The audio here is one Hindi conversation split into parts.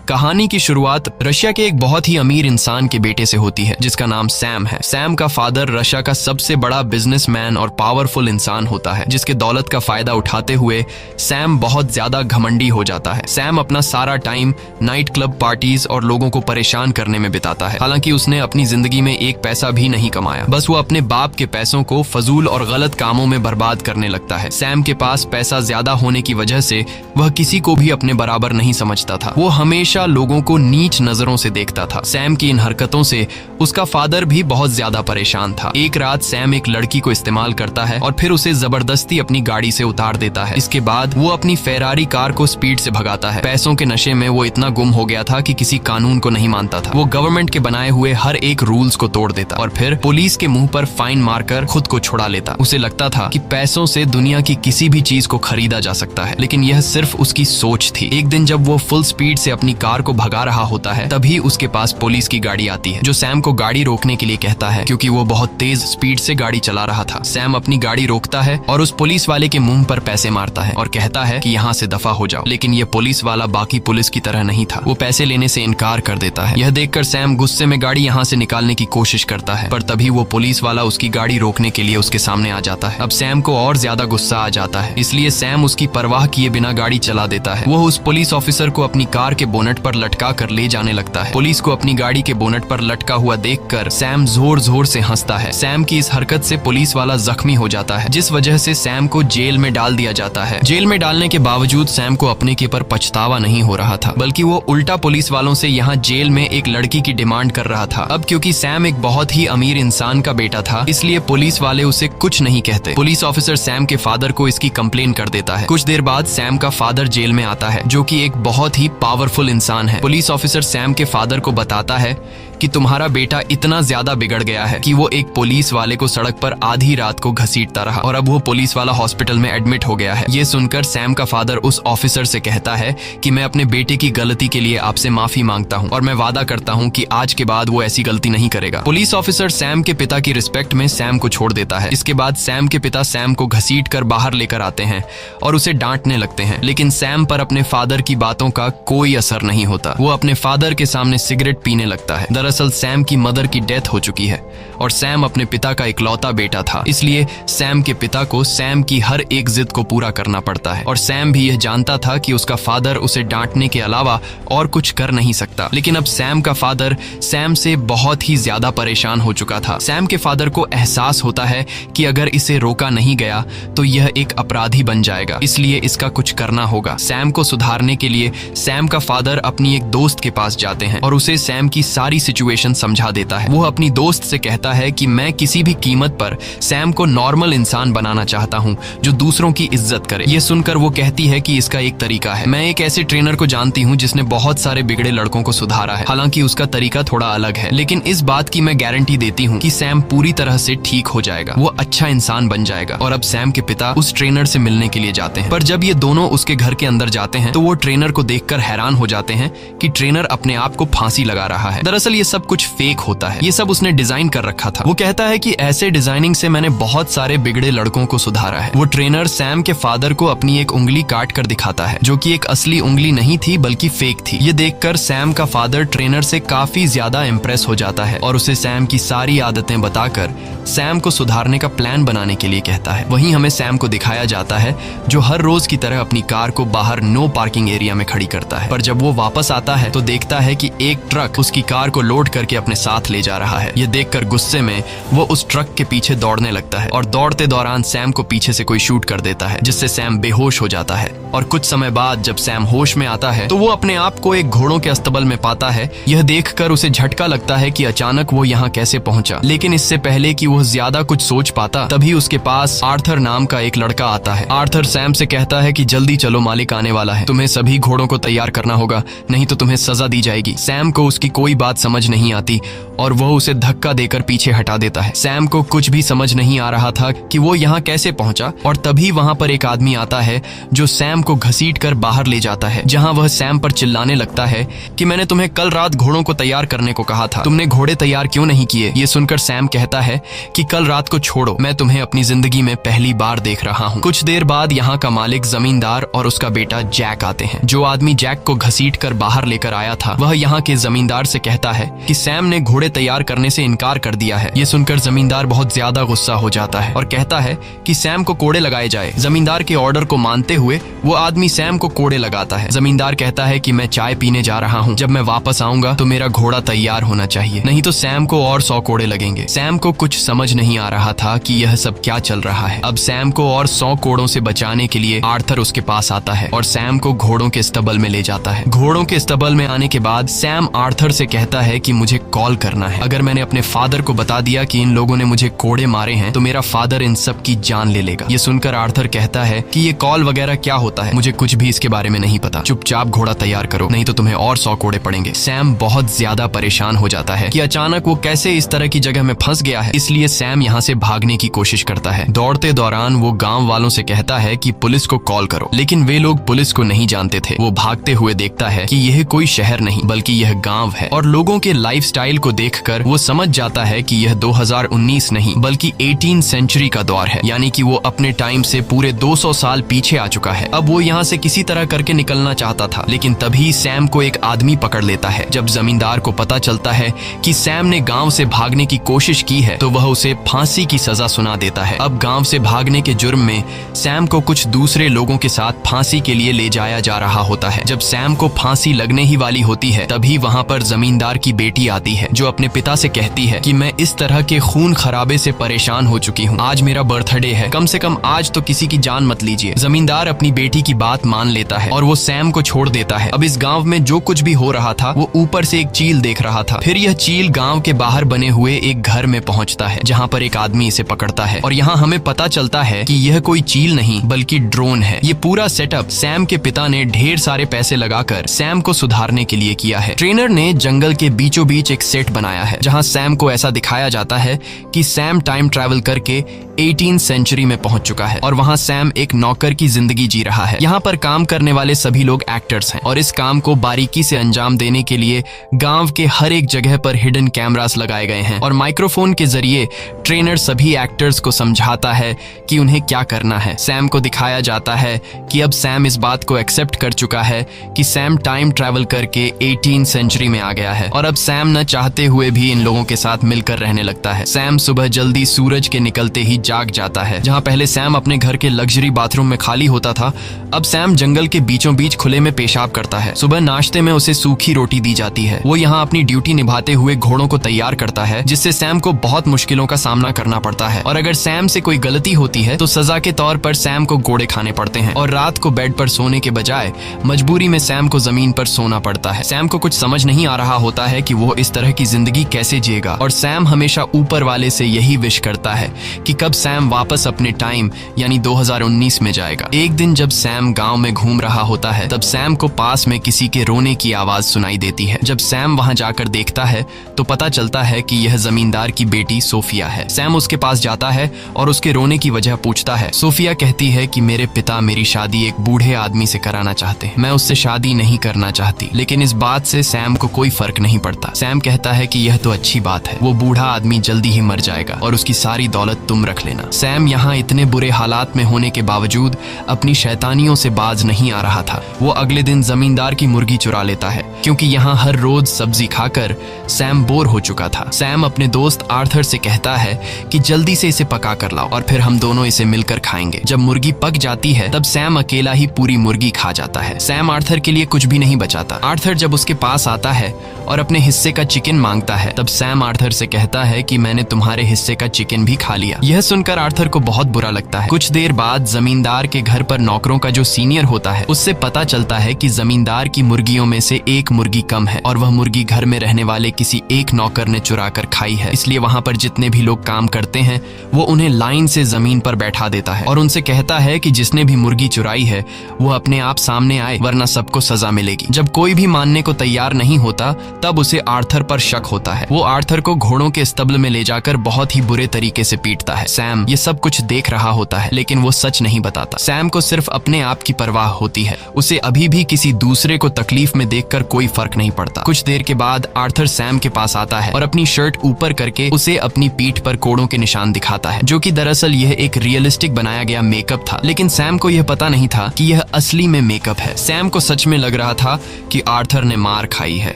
कहानी की शुरुआत रशिया के एक बहुत ही अमीर इंसान के बेटे से होती है जिसका नाम सैम है। सैम का फादर रशिया का सबसे बड़ा बिजनेसमैन और पावरफुल इंसान होता है, जिसके दौलत का फायदा उठाते हुए सैम बहुत ज्यादा घमंडी हो जाता है। सैम अपना सारा टाइम नाइट क्लब पार्टीज और लोगों को परेशान करने में बिताता है। हालांकि उसने अपनी जिंदगी में एक पैसा भी नहीं कमाया, बस वो अपने बाप के पैसों को फजूल और गलत कामों में बर्बाद करने लगता है। सैम के पास पैसा ज्यादा होने की वजह से वह किसी को भी अपने बराबर नहीं समझता था। वो हमेशा लोगों को नीच नजरों से देखता था। सैम की इन हरकतों से उसका फादर भी बहुत ज्यादा परेशान था। एक रात सैम एक लड़की को इस्तेमाल करता है और फिर उसे जबरदस्ती अपनी गाड़ी से उतार देता है। इसके बाद वो अपनी फेरारी कार को स्पीड से भगाता है। पैसों के नशे में वो इतना गुम हो गया था कि किसी कानून को नहीं मानता था। वो गवर्नमेंट के बनाए हुए हर एक रूल्स को तोड़ देता और फिर पुलिस के मुंह पर फाइन मारकर खुद को छुड़ा लेता। उसे लगता था कि पैसों से दुनिया की किसी भी चीज को खरीदा जा सकता है, लेकिन यह सिर्फ उसकी सोच थी। एक दिन जब वो फुल स्पीड से अपनी कार को भगा रहा होता है, तभी उसके पास पुलिस की गाड़ी आती है, जो सैम को गाड़ी रोकने के लिए कहता है क्योंकि वो बहुत तेज स्पीड से गाड़ी चला रहा था। सैम अपनी गाड़ी रोकता है और उस पुलिस वाले के मुंह पर पैसे मारता है और कहता है कि यहाँ से दफा हो जाओ। लेकिन ये पुलिस वाला बाकी पुलिस की तरह नहीं था, वो पैसे लेने से इनकार कर देता है। यह देखकर सैम गुस्से में गाड़ी यहाँ से निकालने की कोशिश करता है, पर तभी वो पुलिस वाला उसकी गाड़ी रोकने के लिए उसके सामने आ जाता है। अब सैम को और ज्यादा गुस्सा आ जाता है, इसलिए सैम उसकी परवाह किए बिना गाड़ी चला देता है। वो उस पुलिस ऑफिसर को अपनी कार के बोनट पर लटका कर ले जाने लगता है। पुलिस को अपनी गाड़ी के बोनट पर लटका हुआ देखकर सैम जोर जोर से हंसता है। सैम की इस हरकत से पुलिस वाला जख्मी हो जाता है, जिस वजह से सैम को जेल में डाल दिया जाता है। जेल में डालने के बावजूद सैम को अपने के पर पछतावा नहीं हो रहा था, बल्कि वो उल्टा पुलिस वालों से यहाँ जेल में एक लड़की की डिमांड कर रहा था। अब क्योंकि सैम एक बहुत ही अमीर इंसान का बेटा था, इसलिए पुलिस वाले उसे कुछ नहीं कहते। पुलिस ऑफिसर सैम के फादर को इसकी कंप्लेन कर देता है। कुछ देर बाद सैम का फादर जेल में आता है, जो कि एक बहुत ही पावरफुल इंसान है। पुलिस ऑफिसर सैम के फादर को बताता है कि तुम्हारा बेटा इतना ज्यादा बिगड़ गया है कि वो एक पुलिस वाले को सड़क पर आधी रात को घसीटता रहा और अब वो पुलिस वाला हॉस्पिटल में एडमिट हो गया है। ये सुनकर सैम का फादर उस ऑफिसर से कहता है कि मैं अपने बेटे की गलती के लिए आपसे माफी मांगता हूँ और मैं वादा करता हूँ कि आज के बाद वो ऐसी गलती नहीं करेगा। पुलिस ऑफिसर सैम के पिता की रिस्पेक्ट में सैम को छोड़ देता है। इसके बाद सैम के पिता सैम को घसीट कर बाहर लेकर आते हैं और उसे डांटने लगते हैं, लेकिन सैम पर अपने फादर की बातों का कोई असर नहीं होता। वो अपने फादर के सामने सिगरेट पीने लगता है। दरअसल सैम की मदर की डेथ हो चुकी है और सैम अपने पिता का इकलौता बेटा था, इसलिए सैम के पिता को सैम की हर एक जिद को पूरा करना पड़ता है। और सैम भी यह जानता था कि उसका फादर उसे डांटने के अलावा और कुछ कर नहीं सकता। लेकिन अब सैम का फादर सैम से बहुत ही ज्यादा परेशान हो चुका था। सैम के फादर को एहसास होता है कि अगर इसे रोका नहीं गया तो यह एक अपराधी बन जाएगा, इसलिए इसका कुछ करना होगा। सैम को सुधारने के लिए सैम का फादर अपनी एक दोस्त के पास जाते हैं और उसे सैम की सारी सिचुएशन समझा देता है। वो अपनी दोस्त से कहता है कि मैं किसी भी कीमत पर सैम को नॉर्मल इंसान बनाना चाहता हूँ जो दूसरों की इज्जत करे। ये सुनकर वो कहती है कि इसका एक तरीका है। मैं एक ऐसे ट्रेनर को जानती हूँ जिसने बहुत सारे बिगड़े लड़कों को सुधारा है। हालांकि उसका तरीका थोड़ा अलग है, लेकिन इस बात की मैं गारंटी देती हूँ कि सैम पूरी तरह से ठीक हो जाएगा, वो अच्छा इंसान बन जाएगा। और अब सैम के पिता उस ट्रेनर से मिलने के लिए जाते हैं, पर जब ये दोनों उसके घर के अंदर जाते हैं तो वो ट्रेनर को देखकर हैरान हो जाते हैं कि ट्रेनर अपने आप को फांसी लगा रहा है। दरअसल ये सब कुछ फेक होता है, ये सब उसने डिजाइन कर रखा था। वो कहता है कि ऐसे डिजाइनिंग से मैंने बहुत सारे बिगड़े लड़कों को सुधारा है। वो ट्रेनर सैम के फादर को अपनी एक उंगली काट कर दिखाता है, जो कि एक असली उंगली नहीं थी बल्कि फेक थी। ये देखकर सैम का फादर ट्रेनर से काफी ज्यादा इम्प्रेस हो जाता है और उसे सैम की सारी आदतें बताकर सैम को सुधारने का प्लान बनाने के लिए कहता है। वहीं हमें सैम को दिखाया जाता है जो हर रोज की तरह अपनी कार को बाहर नो पार्किंग एरिया में खड़ी करता है, पर जब वो वापस आता है तो देखता है कि एक ट्रक उसकी कार को लोड करके अपने साथ ले जा रहा है। ये देखकर गुस्से में वो उस ट्रक के पीछे दौड़ने लगता है और दौड़ते दौरान सैम को पीछे से कोई शूट कर देता है, जिससे सैम बेहोश हो जाता है। और कुछ समय बाद जब सैम होश में आता है तो वो अपने आप को एक घोड़ों के अस्तबल में पाता है। यह देखकर उसे झटका लगता है कि अचानक वो यहाँ कैसे पहुंचा। लेकिन इससे पहले कि वो ज्यादा कुछ सोच पाता, तभी उसके पास आर्थर नाम का एक लड़का आता है। आर्थर सैम से कहता है कि जल्दी चलो, मालिक आने वाला है, तुम्हें सभी घोड़ों को तैयार करना होगा, नहीं तो तुम्हें सजा दी जाएगी। सैम को उसकी कोई बात समझ नहीं आती और वह उसे धक्का देकर पीछे हटा देता है। सैम को कुछ भी समझ नहीं आ रहा था कि वो यहाँ कैसे पहुंचा, और तभी वहां पर एक आदमी आता है जो सैम को घसीट कर बाहर ले जाता है, जहां वह सैम पर चिल्लाने लगता है कि मैंने तुम्हें कल रात घोड़ों को तैयार करने को कहा था, तुमने घोड़े तैयार क्यों नहीं किए। ये सुनकर सैम कहता है कि कल रात को छोड़ो, मैं तुम्हें अपनी जिंदगी में पहली बार देख रहा हूँ। कुछ देर बाद यहाँ का मालिक, जमींदार और उसका बेटा जैक आते हैं। जो आदमी जैक को घसीट कर बाहर लेकर आया था वह यहाँ के जमींदार से कहता है कि सैम ने घोड़े तैयार करने से इनकार कर दिया है। ये सुनकर जमींदार बहुत ज्यादा गुस्सा हो जाता है और कहता है कि सैम को कोड़े लगाए जाए। जमींदार के ऑर्डर को मानते हुए वो आदमी सैम को कोड़े लगाता है। जमींदार कहता है कि मैं चाय पीने जा रहा हूँ, जब मैं वापस आऊंगा तो मेरा घोड़ा तैयार होना चाहिए, नहीं तो सैम को और 100 कोड़े लगेंगे। सैम को कुछ समझ नहीं आ रहा था कि यह सब क्या चल रहा है। अब सैम को और 100 कोड़ों से बचाने के लिए आर्थर उसके पास आता है और सैम को घोड़ों के स्तबल में ले जाता है। घोड़ों के स्तबल में आने के बाद सैम आर्थर से कहता है कि मुझे कॉल करना है। अगर मैंने अपने फादर को बता दिया कि इन लोगों ने मुझे कोड़े मारे हैं तो मेरा फादर इन सब की जान ले लेगा। ये सुनकर आर्थर कहता है कि ये कॉल वगैरह क्या होता है, मुझे कुछ भी इसके बारे में नहीं पता, चुपचाप घोड़ा तैयार करो नहीं तो तुम्हें और 100 कोड़े पड़ेंगे। सैम बहुत ज्यादा परेशान हो जाता है कि अचानक वो कैसे इस तरह की जगह में फंस गया है, इसलिए सैम यहाँ से भागने की कोशिश करता है। दौड़ते दौरान वो गांव वालों से कहता है कि पुलिस को कॉल करो, लेकिन वे लोग पुलिस को नहीं जानते थे। वो भागते हुए देखता है कि यह कोई शहर नहीं बल्कि यह गांव है और लोगों के लाइफस्टाइल को देखकर वो समझ जाता है कि यह 2019 नहीं बल्कि 18 सेंचुरी का दौर है, यानी कि वो अपने टाइम से पूरे 200 साल पीछे आ चुका है। अब वो यहाँ से किसी तरह करके निकलना चाहता था, लेकिन तभी सैम को एक आदमी पकड़ लेता है। जब जमींदार को पता चलता है कि सैम ने गांव से भागने की कोशिश की है तो वह उसे फांसी की सजा सुना देता है। अब गांव से भागने के जुर्म में सैम को कुछ दूसरे लोगों के साथ फांसी के लिए ले जाया जा रहा होता है। जब सैम को फांसी लगने ही वाली होती है तभी वहाँ पर जमींदार की बेटी आती है जो अपने पिता से कहती है कि मैं इस तरह के खून खराबे से परेशान हो चुकी हूँ, आज मेरा बर्थडे है, कम से कम आज तो किसी की जान मत लीजिए। जमींदार अपनी बेटी की बात मान लेता है और वो सैम को छोड़ देता है। अब इस गांव में जो कुछ भी हो रहा था वो ऊपर से एक चील देख रहा था। फिर यह चील गांव के बाहर बने हुए एक घर में पहुंचता है जहां पर एक आदमी इसे पकड़ता है और यहाँ हमें पता चलता है कि यह कोई चील नहीं बल्कि ड्रोन है। ये पूरा सेटअप सैम के पिता ने ढेर सारे पैसे लगाकर सैम को सुधारने के लिए किया है। ट्रेनर ने जंगल के बीचों बीच एक सेट बनाया है जहाँ सैम को ऐसा दिखाया जाता है कि सैम टाइम ट्रैवल करके 18 सेंचुरी में पहुंच चुका है और वहाँ सैम एक नौकर की जिंदगी जी रहा है। यहाँ पर काम करने वाले सभी लोग एक्टर्स हैं और इस काम को बारीकी से अंजाम देने के लिए गांव के हर एक जगह पर हिडन कैमरास लगाए गए हैं और माइक्रोफोन के जरिए ट्रेनर सभी एक्टर्स को समझाता है कि उन्हें क्या करना है। सैम को दिखाया जाता है कि अब सैम इस बात को एक्सेप्ट कर चुका है कि सैम टाइम ट्रैवल करके 18 सेंचुरी में आ गया है और अब सैम न चाहते हुए भी इन लोगों के साथ मिलकर रहने लगता है। सैम सुबह जल्दी सूरज के निकलते ही जाग जाता है। जहाँ पहले सैम अपने घर के लग्जरी बाथरूम में खाली होता था, अब सैम जंगल के बीचों बीच खुले में पेशाब करता है। सुबह नाश्ते में उसे सूखी रोटी दी जाती है। वो यहाँ अपनी ड्यूटी निभाते हुए घोड़ों को तैयार करता है जिससे सैम को बहुत मुश्किलों का सामना करना पड़ता है और अगर सैम से कोई गलती होती है तो सजा के तौर पर सैम को घोड़े खाने पड़ते हैं और रात को बेड पर सोने के बजाय मजबूरी में सैम को जमीन पर सोना पड़ता है। सैम को कुछ समझ नहीं आ रहा होता है कि वो इस तरह की जिंदगी कैसे जिएगा और सैम हमेशा ऊपर वाले से यही विश करता है कि कब सैम वापस अपने टाइम यानी 2019 में जाएगा। एक दिन जब सैम गांव में घूम रहा होता है तब सैम को पास में किसी के रोने की आवाज सुनाई देती है। जब सैम वहां जाकर देखता है तो पता चलता है कि यह जमींदार की बेटी सोफिया है। सैम उसके पास जाता है और उसके रोने की वजह पूछता है। सोफिया कहती है कि मेरे पिता मेरी शादी एक बूढ़े आदमी से कराना चाहते हैं, मैं उससे शादी नहीं करना चाहती। लेकिन इस बात से सैम को कोई फर्क नहीं पड़ता। सैम कहता है कि यह तो अच्छी बात है, वो बूढ़ा आदमी जल्दी ही मर जाएगा और उसकी सारी दौलत तुम रख लेना। सैम यहाँ इतने बुरे हालात में होने के बावजूद अपनी शैतानियों से बाज नहीं आ रहा था। वो अगले दिन जमींदार की मुर्गी चुरा लेता है क्योंकि यहाँ हर रोज सब्जी खाकर सैम बोर हो चुका था। सैम अपने दोस्त आर्थर से कहता है कि जल्दी से इसे पका कर लाओ और फिर हम दोनों इसे मिलकर खाएंगे। जब मुर्गी पक जाती है तब सैम अकेला ही पूरी मुर्गी खा जाता है। सैम आर्थर के लिए कुछ भी नहीं बचाता। आर्थर जब उसके पास आता है और अपने हिस्से का चिकन मांगता है तब सैम आर्थर से कहता है कि मैंने तुम्हारे हिस्से का चिकन भी खा लिया। यह सुनकर आर्थर को बहुत बुरा लगता है। कुछ देर बाद जमींदार के घर पर नौकरों का जो सीनियर होता है उससे पता चलता है कि जमींदार की मुर्गियों में से एक मुर्गी कम है और वह मुर्गी घर में रहने वाले किसी एक नौकर ने चुरा कर खाई है। इसलिए वहाँ पर जितने भी लोग काम करते हैं वो उन्हें लाइन से जमीन पर बैठा देता है और उनसे कहता है कि जिसने भी मुर्गी चुराई है वो अपने आप सामने आए वरना सबको सजा मिलेगी। जब कोई भी मानने को तैयार नहीं होता तब उसे आर्थर पर शक होता है। वो आर्थर को घोड़ों के स्तब्ल में ले जाकर बहुत ही बुरे तरीके से पीटता है। सैम ये सब कुछ देख रहा होता है लेकिन वो सच नहीं बताता। सैम को सिर्फ अपने आप की परवाह होती है। उसे अभी भी किसी दूसरे को तकलीफ में देखकर कोई फर्क नहीं पड़ता। कुछ देर के बाद आर्थर सैम के पास आता है और अपनी शर्ट ऊपर करके उसे अपनी पीठ पर कोड़ों के निशान दिखाता है जो कि दरअसल यह एक रियलिस्टिक बनाया गया मेकअप था। लेकिन सैम को यह पता नहीं था कि यह असली में मेकअप है। सैम को सच में लग रहा रहा था कि आर्थर ने मार खाई है,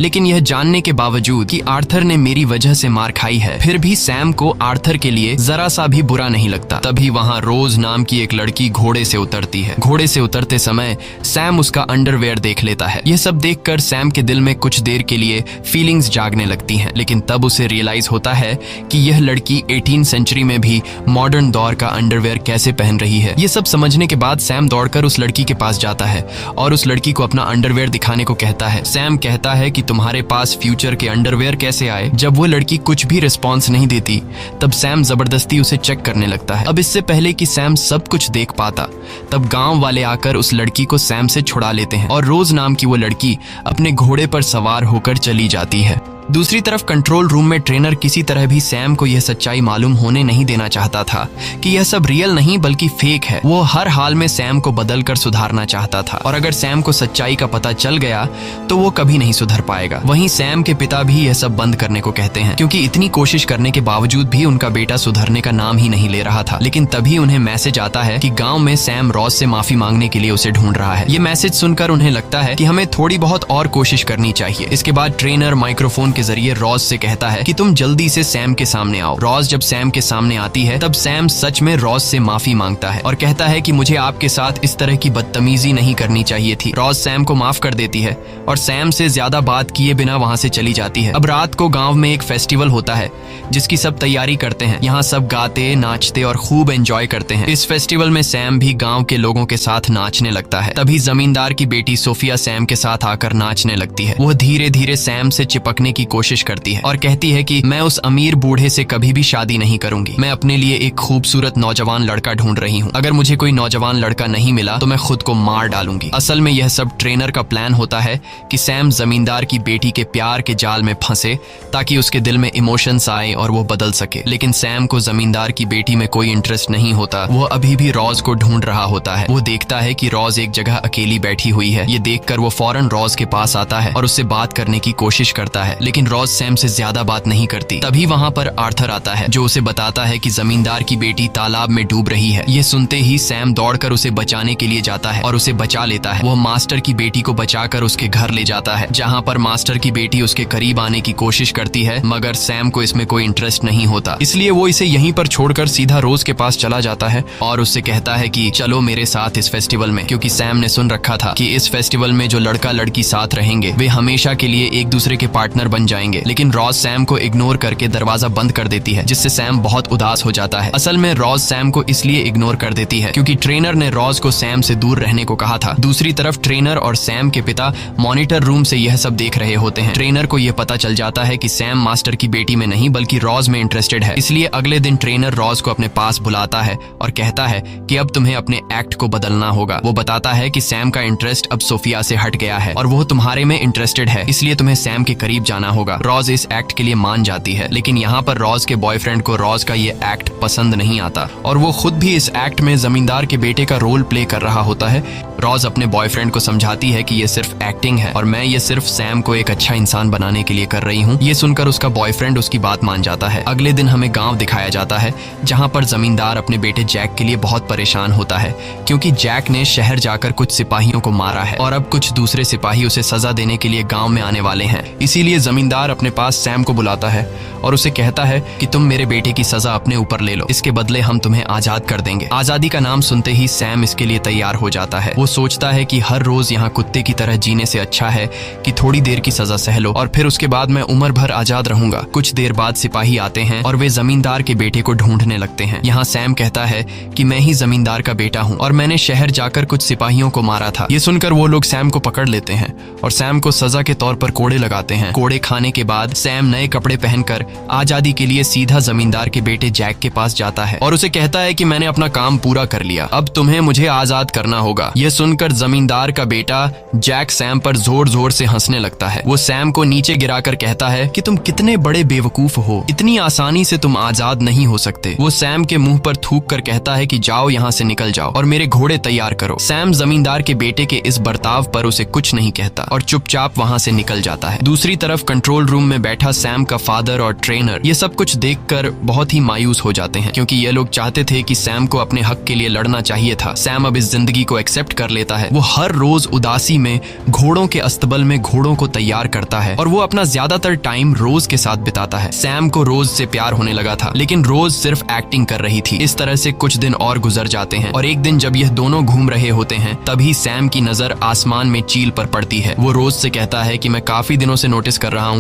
लेकिन यह जानने के बावजूद कि आर्थर ने मेरी वजह से मार खाई है, फिर भी सैम को आर्थर के लिए जरा सा भी बुरा नहीं लगता। तभी वहाँ रोज नाम की एक लड़की घोड़े से उतरती है। घोड़े से उतरते समय सैम उसका अंडरवेयर देख लेता है। यह सब देखकर सैम के दिल में कुछ देर के लिए फीलिंग्स जागने लगती हैं, लेकिन तब उसे रियलाइज होता है कि यह लड़की 18 सेंचुरी में भी मॉडर्न दौर का अंडरवेयर कैसे पहन रही है। ये सब समझने के बाद सैम दौड़कर उस लड़की के पास जाता है और उस लड़की को अपना अंडरवेयर दिखाने को कहता है। सैम कहता है कि तुम्हारे पास फ्यूचर के अंडरवेयर कैसे आए? जब वो लड़की कुछ भी रिस्पॉन्स नहीं देती तब सैम जबरदस्ती उसे चेक करने लगता है। अब इससे पहले कि सैम सब कुछ देख पाता तब गांव वाले आकर उस लड़की को सैम से छुड़ा लेते हैं और रोज नाम की वो लड़की अपने घोड़े पर सवार होकर चली जाती है। दूसरी तरफ कंट्रोल रूम में ट्रेनर किसी तरह भी सैम को यह सच्चाई मालूम होने नहीं देना चाहता था कि यह सब रियल नहीं बल्कि फेक है। वो हर हाल में सैम को बदलकर सुधारना चाहता था और अगर सैम को सच्चाई का पता चल गया तो वो कभी नहीं सुधर पाएगा। वहीं सैम के पिता भी यह सब बंद करने को कहते हैं, क्योंकि इतनी कोशिश करने के बावजूद भी उनका बेटा सुधरने का नाम ही नहीं ले रहा था। लेकिन तभी उन्हें मैसेज आता है कि गाँव में सैम रॉज से माफी मांगने के लिए उसे ढूंढ रहा है। ये मैसेज सुनकर उन्हें लगता है कि हमें थोड़ी बहुत और कोशिश करनी चाहिए। इसके बाद ट्रेनर माइक्रोफोन के जरिए रॉज से कहता है कि तुम जल्दी से सैम के सामने आओ। रॉज जब सैम के सामने आती है तब सैम सच में रॉज से माफी मांगता है और कहता है कि मुझे आपके साथ इस तरह की बदतमीजी नहीं करनी चाहिए थी। रॉज सैम को माफ कर देती है और सैम से ज्यादा बात किए बिना वहाँ से चली जाती है। अब रात को गाँव में एक फेस्टिवल होता है जिसकी सब तैयारी करते हैं। यहाँ सब गाते नाचते और खूब एंजॉय करते हैं। इस फेस्टिवल में सैम भी गाँव के लोगों के साथ नाचने लगता है। तभी जमींदार की बेटी सोफिया सैम के साथ आकर नाचने लगती है। वह धीरे धीरे सैम से चिपकने की कोशिश करती है और कहती है कि मैं उस अमीर बूढ़े से कभी भी शादी नहीं करूंगी। मैं अपने लिए एक खूबसूरत नौजवान लड़का ढूंढ रही हूँ। अगर मुझे कोई नौजवान लड़का नहीं मिला तो मैं खुद को मार डालूंगी। असल में यह सब ट्रेनर का प्लान होता है कि सैम जमींदार की बेटी के प्यार के जाल में फंसे ताकि उसके दिल में इमोशंस आए और वो बदल सके। लेकिन सैम को जमींदार की बेटी में कोई इंटरेस्ट नहीं होता। वो अभी भी रॉज को ढूंढ रहा होता है। वो देखता है कि रॉज एक जगह अकेली बैठी हुई है। ये देखकर वो फौरन रॉज के पास आता है और उससे बात करने की कोशिश करता है, लेकिन रॉज सैम से ज्यादा बात नहीं करती। तभी वहाँ पर आर्थर आता है जो उसे बताता है कि जमींदार की बेटी तालाब में डूब रही है। ये सुनते ही सैम दौड़कर उसे बचाने के लिए जाता है और उसे बचा लेता है। वो मास्टर की बेटी को बचाकर उसके घर ले जाता है, जहाँ पर मास्टर की बेटी उसके करीब आने की कोशिश करती है, मगर सैम को इसमें कोई इंटरेस्ट नहीं होता। इसलिए वो इसे यहीं पर छोड़कर सीधा रोज के पास चला जाता है और उससे कहता है कि चलो मेरे साथ इस फेस्टिवल में, क्योंकि सैम ने सुन रखा था कि इस फेस्टिवल में जो लड़का लड़की साथ रहेंगे वे हमेशा के लिए एक दूसरे के पार्टनर बन जाएंगे। लेकिन रॉज सैम को इग्नोर करके दरवाजा बंद कर देती है, जिससे सैम बहुत उदास हो जाता है। असल में रॉज सैम को इसलिए इग्नोर कर देती है क्योंकि ट्रेनर ने रॉज को सैम से दूर रहने को कहा था। दूसरी तरफ ट्रेनर और सैम के पिता मॉनिटर रूम से यह सब देख रहे होते हैं। ट्रेनर को यह पता चल जाता है कि सैम मास्टर की बेटी में नहीं बल्कि रॉज में इंटरेस्टेड है। इसलिए अगले दिन ट्रेनर रॉज को अपने पास बुलाता है और कहता है कि अब तुम्हें अपने एक्ट को बदलना होगा। वो बताता है कि सैम का इंटरेस्ट अब सोफिया से हट गया है और वो तुम्हारे में इंटरेस्टेड है, इसलिए तुम्हें सैम के करीब जाना होगा। रॉज इस एक्ट के लिए मान जाती है, लेकिन यहाँ पर रॉज के बॉयफ्रेंड को रॉज का ये एक्ट पसंद नहीं आता और वो खुद भी इस एक्ट में जमींदार के बेटे का रोल प्ले कर रहा होता है। रॉज अपने बॉयफ्रेंड को समझाती है कि ये सिर्फ एक्टिंग है और मैं ये सिर्फ सैम को एक अच्छा इंसान बनाने के लिए कर रही हूँ। ये सुनकर उसका बॉयफ्रेंड उसकी बात मान जाता है। अगले दिन हमें गाँव दिखाया जाता है जहाँ पर जमींदार अपने बेटे जैक के लिए बहुत परेशान होता है क्योंकि जैक ने शहर जाकर कुछ सिपाहियों को मारा है और अब कुछ दूसरे सिपाही उसे सजा देने के लिए गाँव में आने वाले हैं। इसीलिए जमींदार अपने पास सैम को बुलाता है और उसे कहता है कि तुम मेरे बेटे की सजा अपने ऊपर ले लो, इसके बदले हम तुम्हें आजाद कर देंगे। आजादी का नाम सुनते ही सैम इसके लिए तैयार हो जाता है। वो सोचता है कि हर रोज यहाँ कुत्ते की तरह जीने से अच्छा है कि थोड़ी देर की सजा सह लो और फिर उसके बाद मैं उम्र भर आजाद रहूंगा। कुछ देर बाद सिपाही आते हैं और वे जमींदार के बेटे को ढूंढने लगते हैं। यहाँ सैम कहता है कि मैं ही जमींदार का बेटा हूँ और मैंने शहर जाकर कुछ सिपाहियों को मारा था। ये सुनकर वो लोग सैम को पकड़ लेते हैं और सैम को सजा के तौर पर कोड़े लगाते हैं। कोड़े खाने के बाद सैम नए कपड़े पहनकर आजादी के लिए सीधा जमींदार के बेटे जैक के पास जाता है और उसे कहता है कि मैंने अपना काम पूरा कर लिया, अब तुम्हें मुझे आजाद करना होगा। यह सुनकर जमींदार का बेटा जैक सैम पर जोर जोर से हंसने लगता है। वो सैम को नीचे गिराकर कहता है कि तुम कितने बड़े बेवकूफ हो, इतनी आसानी से तुम आजाद नहीं हो सकते। वो सैम के मुंह पर थूक कर कहता है कि जाओ यहाँ से निकल जाओ और मेरे घोड़े तैयार करो। सैम जमींदार के बेटे के इस बर्ताव पर उसे कुछ नहीं कहता और चुपचाप वहाँ से निकल जाता है। दूसरी तरफ कंट्रोल रूम में बैठा सैम का फादर और ट्रेनर ये सब कुछ देखकर बहुत ही मायूस हो जाते हैं, क्योंकि ये लोग चाहते थे कि सैम को अपने हक के लिए लड़ना चाहिए था। सैम अब इस जिंदगी को एक्सेप्ट कर लेता है। वो हर रोज उदासी में घोड़ों के अस्तबल में घोड़ों को तैयार करता है और वो अपना ज्यादातर टाइम रोज के साथ बिताता है। सैम को रोज से प्यार होने लगा था, लेकिन रोज सिर्फ एक्टिंग कर रही थी। इस तरह से कुछ दिन और गुजर जाते हैं और एक दिन जब यह दोनों घूम रहे होते हैं तभी सैम की नजर आसमान में चील पर पड़ती है। वो रोज से कहता है कि मैं काफी दिनों से नोटिस कर रहा हूँ,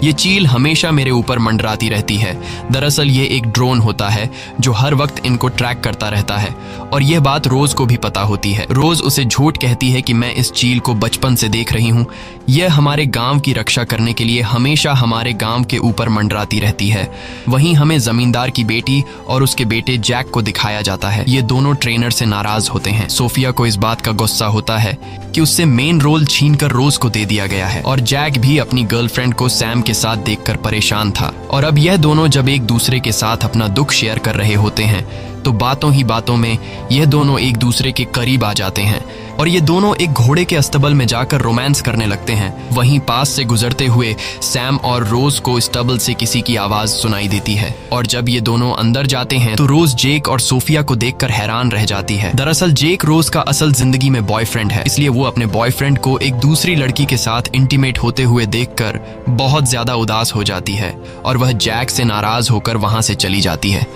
ये चील हमेशा मेरे ऊपर मंडराती रहती है। दरअसल ये एक ड्रोन होता है जो हर वक्त इनको ट्रैक करता रहता है और यह बात रोज को भी पता होती है। रोज उसे झूठ कहती है कि मैं इस चील को बचपन से देख रही हूँ, यह हमारे गांव की रक्षा करने के लिए हमेशा हमारे गांव के ऊपर मंडराती रहती है। वहीं हमें जमींदार की बेटी और उसके बेटे जैक को दिखाया जाता है। ये दोनों ट्रेनर से नाराज होते हैं। सोफिया को इस बात का गुस्सा होता है कि उससे मेन रोल छीनकर रोज को दे दिया गया है और जैक भी अपनी गर्लफ्रेंड को सैम के साथ देखकर परेशान था। और अब यह दोनों जब एक दूसरे के साथ अपना दुख शेयर कर रहे होते हैं तो बातों ही बातों में यह दोनों एक दूसरे के करीब आ जाते हैं और ये दोनों एक घोड़े के अस्तबल में जाकर रोमांस करने लगते हैं। वहीं पास से गुजरते हुए सैम और रोज को स्टबल से किसी की आवाज सुनाई देती है और जब ये दोनों अंदर जाते हैं तो रोज जेक और सोफिया को देखकर हैरान रह जाती है। दरअसल जेक रोज का असल जिंदगी में बॉयफ्रेंड है, इसलिए वो अपने बॉयफ्रेंड को एक दूसरी लड़की के साथ इंटीमेट होते हुए देखकर बहुत ज्यादा उदास हो जाती है और वह जैक से नाराज होकर वहां से चली जाती है।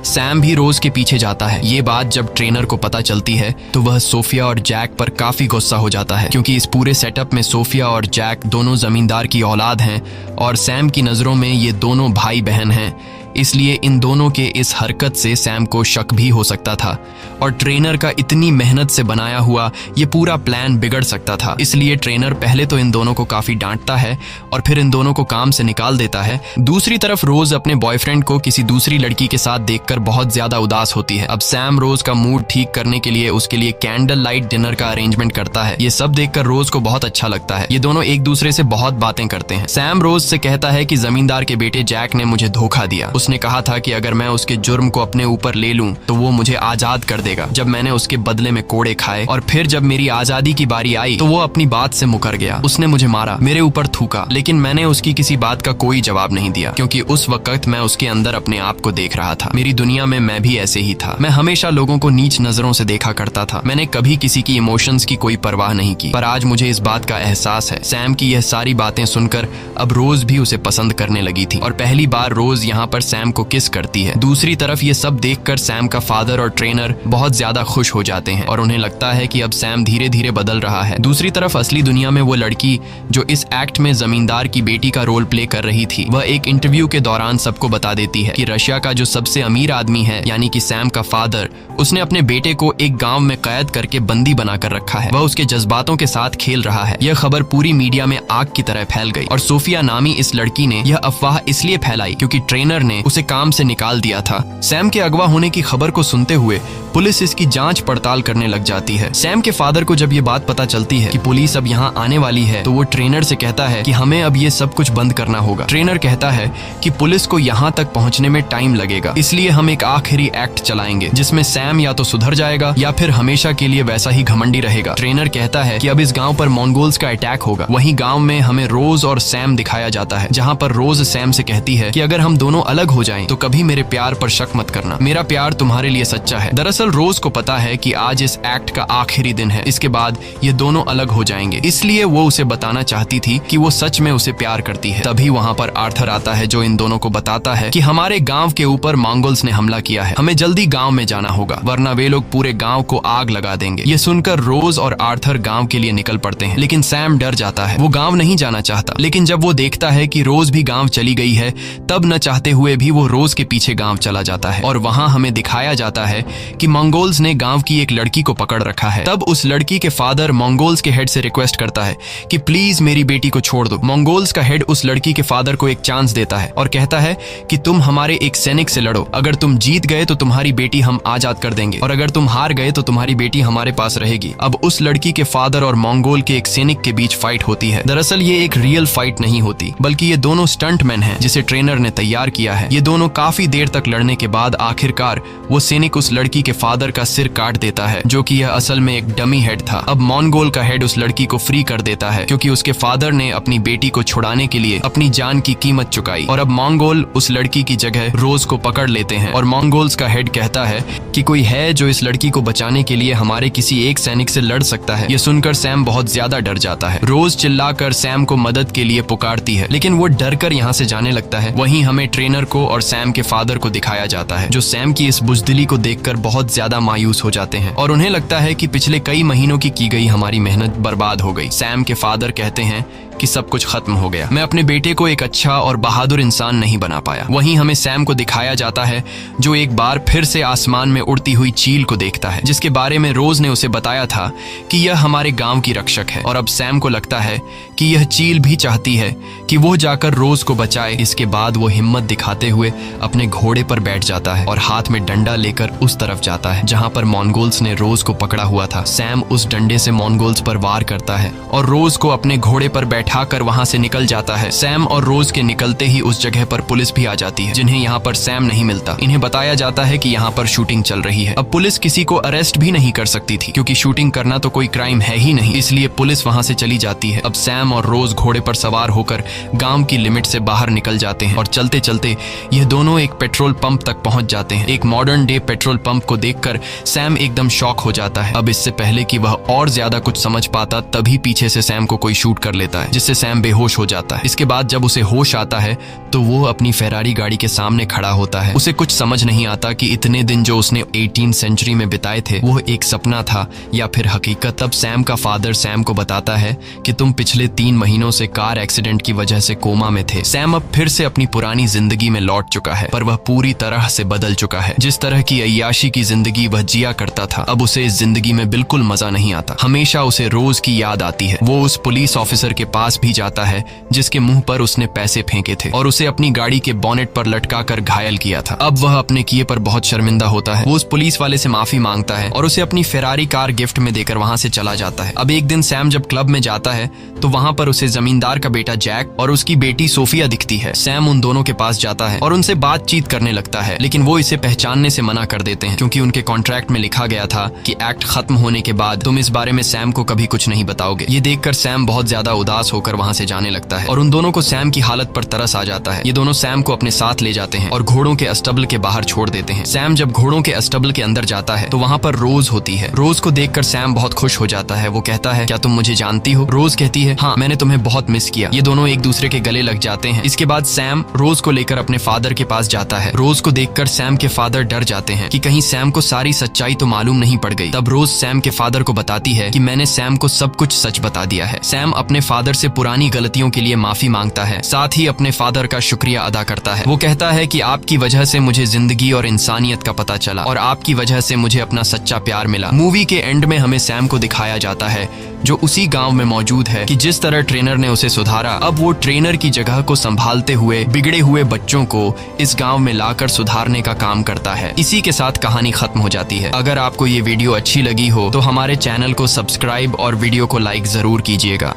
सैम भी रोज के पीछे जाता है। ये बात जब ट्रेनर को पता चलती है तो वह सोफिया और जैक पर काफी गुस्सा हो जाता है, क्योंकि इस पूरे सेटअप में सोफिया और जैक दोनों जमींदार की औलाद हैं और सैम की नजरों में ये दोनों भाई बहन हैं। इसलिए इन दोनों के इस हरकत से सैम को शक भी हो सकता था और ट्रेनर का इतनी मेहनत से बनाया हुआ ये पूरा प्लान बिगड़ सकता था। इसलिए ट्रेनर पहले तो इन दोनों को काफी डांटता है और फिर इन दोनों को काम से निकाल देता है। दूसरी तरफ रोज अपने बॉयफ्रेंड को किसी दूसरी लड़की के साथ देखकर बहुत ज्यादा उदास होती है। अब सैम रोज का मूड ठीक करने के लिए उसके लिए कैंडल लाइट डिनर का अरेंजमेंट करता है। ये सब देखकर रोज को बहुत अच्छा लगता है। ये दोनों एक दूसरे से बहुत बातें करते हैं। सैम रोज से कहता है कि जमींदार के बेटे जैक ने मुझे धोखा दिया। उसने कहा था कि अगर मैं उसके जुर्म को अपने ऊपर ले लूं तो वो मुझे आजाद कर देगा। जब मैंने उसके बदले में कोड़े खाए और फिर जब मेरी आजादी की बारी आई तो वो अपनी बात से मुकर गया। उसने मुझे मारा, मेरे ऊपर थूका, लेकिन मैंने उसकी किसी बात का कोई जवाब नहीं दिया, क्योंकि उस वक्त मैं उसके अंदर अपने आप को देख रहा था। मेरी दुनिया में मैं भी ऐसे ही था। मैं हमेशा लोगों को नीच नजरों से देखा करता था। मैंने कभी किसी की इमोशंस की कोई परवाह नहीं की। पर आज मुझे इस बात का एहसास है। सैम की यह सारी बातें सुनकर अब रोज भी उसे पसंद करने लगी थी और पहली बार रोज यहाँ पर सैम को किस करती है। दूसरी तरफ ये सब देखकर सैम का फादर और ट्रेनर बहुत ज्यादा खुश हो जाते हैं और उन्हें लगता है कि अब सैम धीरे धीरे बदल रहा है। दूसरी तरफ असली दुनिया में वो लड़की जो इस एक्ट में जमींदार की बेटी का रोल प्ले कर रही थी, वह एक इंटरव्यू के दौरान सबको बता देती है कि रशिया का जो सबसे अमीर आदमी है यानी कि सैम का फादर, उसने अपने बेटे को एक गांव में कैद करके बंदी बनाकर रखा है। वह उसके जज्बातों के साथ खेल रहा है। यह खबर पूरी मीडिया में आग की तरह फैल गई और सोफिया नामी इस लड़की ने यह अफवाह इसलिए फैलाई क्योंकि ट्रेनर ने उसे काम से निकाल दिया था। सैम के अगवा होने की खबर को सुनते हुए पुलिस इसकी जांच पड़ताल करने लग जाती है। सैम के फादर को जब ये बात पता चलती है कि पुलिस अब यहाँ आने वाली है तो वो ट्रेनर से कहता है कि हमें अब ये सब कुछ बंद करना होगा। ट्रेनर कहता है कि पुलिस को यहाँ तक पहुँचने में टाइम लगेगा, इसलिए हम एक आखिरी एक्ट चलाएंगे जिसमें सैम या तो सुधर जाएगा या फिर हमेशा के लिए वैसा ही घमंडी रहेगा। ट्रेनर कहता है कि अब इस गाँव पर मंगोल्स का अटैक होगा। वहीं गाँव में हमें रोज और सैम दिखाया जाता है, जहाँ पर रोज सैम से कहती है कि अगर हम दोनों अलग हो जाएं तो कभी मेरे प्यार पर शक मत करना, मेरा प्यार तुम्हारे लिए सच्चा है। दरअसल रोज को पता है कि आज इस एक्ट का आखिरी दिन है, इसके बाद ये दोनों अलग हो जाएंगे, इसलिए वो उसे बताना चाहती थी कि वो सच में उसे प्यार करती है। तभी वहाँ पर आर्थर आता है जो इन दोनों को बताता है कि हमारे गांव के ऊपर मंगोल्स ने हमला किया है, हमें जल्दी गांव में जाना होगा वरना वे लोग पूरे गांव को आग लगा देंगे। ये सुनकर रोज और आर्थर गांव के लिए निकल पड़ते हैं, लेकिन सैम डर जाता है। वो गांव नहीं जाना चाहता, लेकिन जब वो देखता है कि रोज भी गांव चली गई है तब न चाहते हुए भी वो रोज के पीछे गांव चला जाता है और वहां हमें दिखाया जाता है कि मंगोल्स ने गांव की एक लड़की को पकड़ रखा है। तब उस लड़की के फादर मंगोल्स के हेड से रिक्वेस्ट करता है कि प्लीज मेरी बेटी को छोड़ दो। मंगोल्स का हेड उस लड़की के फादर को एक चांस देता है और कहता है कि तुम हमारे एक सैनिक से लड़ो, अगर तुम जीत गए तो तुम्हारी बेटी हम आजाद कर देंगे और अगर तुम हार गए तो तुम्हारी बेटी हमारे पास रहेगी। अब उस लड़की के फादर और मंगोल के एक सैनिक के बीच फाइट होती है। दरअसल ये एक रियल फाइट नहीं होती, बल्कि ये दोनों स्टंटमैन हैं जिसे ट्रेनर ने तैयार किया है। ये दोनों काफी देर तक लड़ने के बाद आखिरकार वो सैनिक उस लड़की के फादर का सिर काट देता है, जो कि यह असल में एक डमी हेड था। अब मंगोल का हेड उस लड़की को फ्री कर देता है क्योंकि उसके फादर ने अपनी बेटी को छुड़ाने के लिए अपनी जान की कीमत चुकाई। और अब मंगोल उस लड़की की जगह रोज को पकड़ लेते हैं और मंगोल्स का हेड कहता है कि कोई है जो इस लड़की को बचाने के लिए हमारे किसी एक सैनिक से लड़ सकता है। ये सुनकर सैम बहुत ज्यादा डर जाता है। रोज चिल्लाकर सैम को मदद के लिए पुकारती है, लेकिन वो डर कर यहाँ से जाने लगता है। वहीं हमें ट्रेनर को और सैम के फादर को दिखाया जाता है, जो सैम की इस बुजदिली को देखकर बहुत ज्यादा मायूस हो जाते हैं और उन्हें लगता है कि पिछले कई महीनों की गई हमारी मेहनत बर्बाद हो गई। सैम के फादर कहते हैं कि सब कुछ खत्म हो गया, मैं अपने बेटे को एक अच्छा और बहादुर इंसान नहीं बना पाया। वहीं हमें सैम को दिखाया जाता है जो एक बार फिर से आसमान में उड़ती हुई चील को देखता है, जिसके बारे में रोज ने उसे बताया था कि यह हमारे गांव की रक्षक है। और अब सैम को लगता है कि यह चील भी चाहती है कि वो जाकर रोज को बचाए। इसके बाद वो हिम्मत दिखाते हुए अपने घोड़े पर बैठ जाता है और हाथ में डंडा लेकर उस तरफ जाता है जहां पर मंगोल्स ने रोज को पकड़ा हुआ था। सैम उस डंडे से मंगोल्स पर वार करता है और रोज को अपने घोड़े पर बैठाकर वहां से निकल जाता है। सैम और रोज के निकलते ही उस जगह पर पुलिस भी आ जाती है, जिन्हें यहाँ पर सैम नहीं मिलता। इन्हें बताया जाता है कि यहाँ पर शूटिंग चल रही है। अब पुलिस किसी को अरेस्ट भी नहीं कर सकती थी क्योंकि शूटिंग करना तो कोई क्राइम है ही नहीं, इसलिए पुलिस वहां से चली जाती है। अब सैम और रोज घोड़े पर सवार होकर गांव की लिमिट से बाहर निकल जाते हैं और चलते चलते यह दोनों एक पेट्रोल पंप तक पहुंच जाते हैं। एक मॉडर्न डे पेट्रोल पंप को देखकर सैम एकदम शॉक हो जाता है। अब इससे पहले कि वह और ज्यादा कुछ समझ पाता, तभी पीछे से सैम को कोई शूट कर लेता है, जिससे सैम बेहोश हो जाता है। इसके बाद जब उसे होश आता है तो वो अपनी फेरारी गाड़ी के सामने खड़ा होता है। उसे कुछ समझ नहीं आता कि इतने दिन जो उसने 18th सेंचुरी में बिताए थे वो एक सपना था या फिर हकीकत। तब सैम का फादर सैम को बताता है कि तुम पिछले 3 महीनों से कार एक्सीडेंट की वजह से कोमा में थे। सैम अब फिर से अपनी पुरानी जिंदगी में लौट चुका है, पर वह पूरी तरह से बदल चुका है। जिस तरह की अय्याशी की जिंदगी वह जिया करता था, अब उसे इस जिंदगी में बिल्कुल मजा नहीं आता। हमेशा उसे रोज की याद आती है। वो उस पुलिस ऑफिसर के पास भी जाता है जिसके मुंह पर उसने पैसे फेंके थे और उसे अपनी गाड़ी के बोनेट पर लटकाकर घायल किया था। अब वह अपने किए पर बहुत शर्मिंदा होता है। वो उस पुलिस वाले से माफी मांगता है और उसे अपनी फेरारी कार गिफ्ट में देकर वहां से चला जाता है। अब एक दिन सैम जब क्लब में जाता है तो वहां पर उसे जमींदार का बेटा जैक और उसकी बेटी सोफिया दिखती है। सैम उन दोनों के पास जाता है और उनसे बातचीत करने लगता है, लेकिन वो इसे पहचानने से मना कर देते हैं क्योंकि उनके कॉन्ट्रैक्ट में लिखा गया था कि एक्ट खत्म होने के बाद तुम इस बारे में सैम को कभी कुछ नहीं बताओगे। ये देखकर सैम बहुत ज्यादा उदास होकर वहां से जाने लगता है और उन दोनों को सैम की हालत पर तरस आ जाता है। ये दोनों सैम को अपने साथ ले जाते हैं और घोड़ों के अस्तबल के बाहर छोड़ देते हैं। सैम जब घोड़ों के अस्तबल के अंदर जाता है तो वहां पर रोज होती है। रोज को देखकर सैम बहुत खुश हो जाता है। वो कहता है, क्या तुम मुझे जानती हो? रोज कहती है, हाँ, मैंने तुम्हें बहुत मिस किया। ये दोनों एक दूसरे के गले लग जाते हैं। इसके बाद सैम रोज को लेकर अपने फादर के पास जाता है। रोज को देखकर सैम के फादर डर जाते हैं कि कहीं सैम को सारी सच्चाई तो मालूम नहीं पड़ गई। तब रोज सैम के फादर को बताती है कि मैंने सैम को सब कुछ सच बता दिया है। सैम अपने फादर से पुरानी गलतियों के लिए माफी मांगता है, साथ ही अपने फादर का शुक्रिया अदा करता है। वो कहता है कि आपकी वजह से मुझे जिंदगी और इंसानियत का पता चला और आपकी वजह से मुझे अपना सच्चा प्यार मिला। मूवी के एंड में हमें सैम को दिखाया जाता है जो उसी गांव में मौजूद है कि जिस तरह ट्रेनर ने उसे सुधारा, अब वो ट्रेनर की जगह को संभालते हुए बिगड़े हुए बच्चों को इस गांव में लाकर सुधारने का काम करता है। इसी के साथ कहानी खत्म हो जाती है। अगर आपको ये वीडियो अच्छी लगी हो तो हमारे चैनल को सब्सक्राइब और वीडियो को लाइक जरूर कीजिएगा।